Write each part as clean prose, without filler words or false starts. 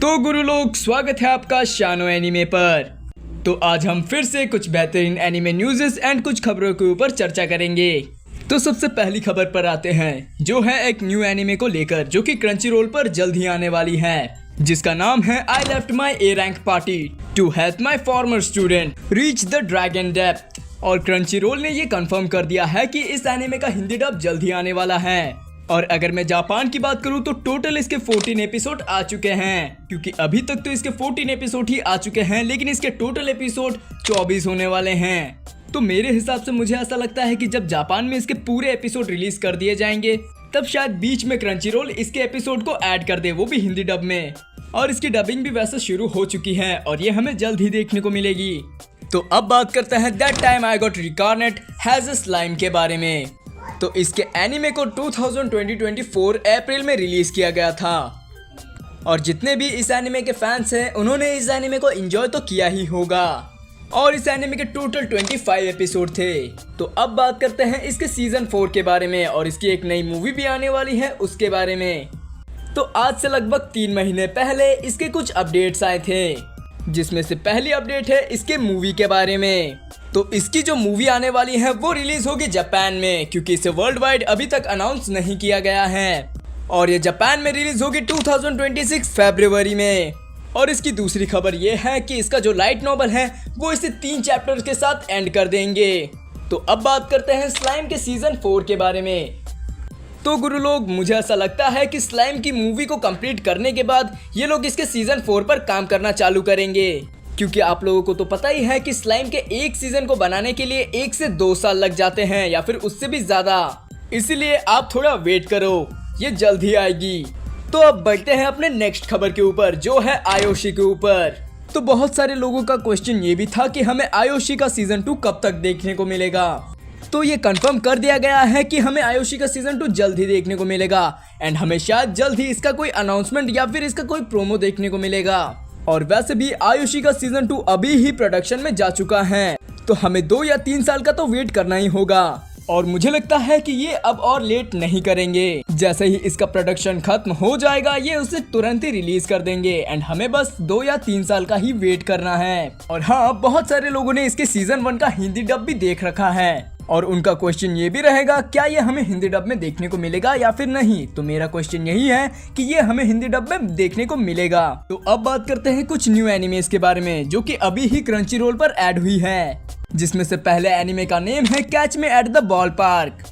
तो गुरु लोग, स्वागत है आपका शानो एनीमे पर। तो आज हम फिर से कुछ बेहतरीन एनीमे न्यूज़ एंड कुछ खबरों के ऊपर चर्चा करेंगे। तो सबसे पहली खबर पर आते हैं, जो है एक न्यू एनीमे को लेकर, जो कि क्रंची रोल पर जल्द ही आने वाली है, जिसका नाम है I left my a rank party to help my former student reach the dragon depth. और क्रंची रोल ने ये कंफर्म कर दिया है कि इस एनीमे का हिंदी डब जल्द ही आने वाला है। और अगर मैं जापान की बात करूं तो टोटल इसके 14 एपिसोड आ चुके हैं, क्योंकि अभी तक तो इसके 14 एपिसोड ही आ चुके हैं, लेकिन इसके टोटल एपिसोड 24 होने वाले हैं। तो मेरे हिसाब से मुझे ऐसा लगता है कि जब जापान में इसके पूरे एपिसोड रिलीज कर दिए जाएंगे, तब शायद बीच में क्रंची रोल इसके एपिसोड को ऐड कर दे, वो भी हिंदी डब में। और इसकी डबिंग भी वैसे शुरू हो चुकी है और ये हमें जल्द ही देखने को मिलेगी। तो अब बात करते हैं that time I got reincarnated as a slime के बारे में। तो इसके एनीमे को 2024 अप्रैल में रिलीज किया गया था, और जितने भी इस एनीमे के फैंस हैं उन्होंने इस एनीमे को एंजॉय तो किया ही होगा। और इस एनीमे के टोटल 25 एपिसोड थे। तो अब बात करते हैं इसके सीजन 4 के बारे में, और इसकी एक नई मूवी भी आने वाली है उसके बारे में। तो आज से लगभग 3 महीने पहले इसके कुछ अपडेट्स आए थे, जिसमें से पहली अपडेट है इसके मूवी के बारे में। तो इसकी जो मूवी आने वाली है वो रिलीज होगी जापान में, क्योंकि इसे वर्ल्ड वाइड अभी तक अनाउंस नहीं किया गया है। और ये जापान में रिलीज होगी 2026 फरवरी में। और इसकी दूसरी खबर ये है कि इसका जो लाइट नॉवल है वो इसे 3 चैप्टर्स के साथ एंड कर देंगे। तो अब बात करते हैं स्लाइम के सीजन 4 के बारे में। तो गुरु लोग, मुझे ऐसा लगता है कि स्लाइम की मूवी को कंप्लीट करने के बाद ये लोग इसके सीजन 4 पर काम करना चालू करेंगे, क्योंकि आप लोगों को तो पता ही है कि स्लाइम के एक सीजन को बनाने के लिए 1 से 2 साल लग जाते हैं, या फिर उससे भी ज्यादा। इसीलिए आप थोड़ा वेट करो, ये जल्द ही आएगी। तो अब बढ़ते हैं अपने नेक्स्ट खबर के ऊपर, जो है आयोशी के ऊपर। तो बहुत सारे लोगों का क्वेश्चन ये भी था कि हमें आयोशी का सीजन 2 कब तक देखने को मिलेगा। तो ये कंफर्म कर दिया गया है कि हमें आयोशी का सीजन 2 जल्द ही देखने को मिलेगा, एंड हमें शायद जल्द ही इसका कोई अनाउंसमेंट या फिर इसका कोई प्रोमो देखने को मिलेगा। और वैसे भी आयुषी का सीजन 2 अभी ही प्रोडक्शन में जा चुका है, तो हमें 2 या 3 साल का तो वेट करना ही होगा। और मुझे लगता है कि ये अब और लेट नहीं करेंगे। जैसे ही इसका प्रोडक्शन खत्म हो जाएगा, ये उसे तुरंत ही रिलीज कर देंगे, एंड हमें बस 2 या 3 साल का ही वेट करना है। और हाँ, बहुत सारे लोगों ने इसके सीजन 1 का हिंदी डब भी देख रखा है, और उनका क्वेश्चन ये भी रहेगा, क्या ये हमें हिंदी डब में देखने को मिलेगा या फिर नहीं। तो मेरा क्वेश्चन यही है कि ये हमें हिंदी डब में देखने को मिलेगा। तो अब बात करते हैं कुछ न्यू एनिमेस के बारे में, जो कि अभी ही क्रंची रोल पर ऐड हुई है, जिसमें से पहले एनिमे का नेम है catch me at the ball park,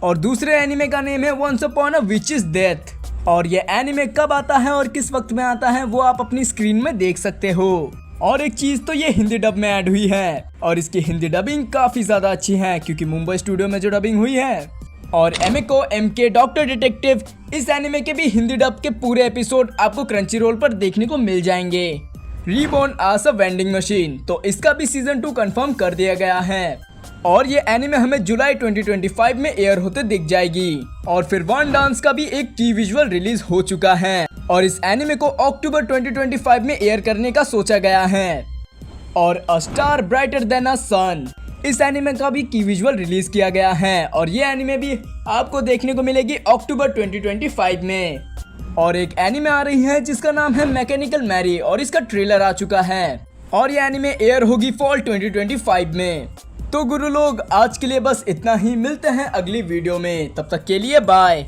और दूसरे एनिमे का नेम है once upon a witches death. और ये एनिमे कब आता है और किस वक्त में आता है वो आप अपनी स्क्रीन में देख सकते हो। और एक चीज, तो ये हिंदी डब में ऐड हुई है, और इसकी हिंदी डबिंग काफी ज्यादा अच्छी है, क्योंकि मुंबई स्टूडियो में जो डबिंग हुई है। और एमएको एमके डॉक्टर डिटेक्टिव, इस एनिमे के भी हिंदी डब के पूरे एपिसोड आपको क्रंची रोल पर देखने को मिल जाएंगे। Reborn as a vending machine, तो इसका भी सीजन 2 कंफर्म कर दिया गया है, और ये एनिमे हमें जुलाई 2025 में एयर होते दिख जाएगी। और फिर वन डांस का भी एक की विजुअल रिलीज हो चुका है, और इस एनिमे को अक्टूबर 2025 में एयर करने का सोचा गया है। और अ स्टार ब्राइटर देन अ सन, इस एनिमे का भी की विजुअल रिलीज किया गया है, और ये एनिमे भी आपको देखने को मिलेगी अक्टूबर 2025 में। और एक एनिमे आ रही है जिसका नाम है मैकेनिकल मैरी, और इसका ट्रेलर आ चुका है, और ये एनिमे एयर होगी फॉल 2025 में। तो गुरु लोग, आज के लिए बस इतना ही। मिलते हैं अगली वीडियो में, तब तक के लिए बाय।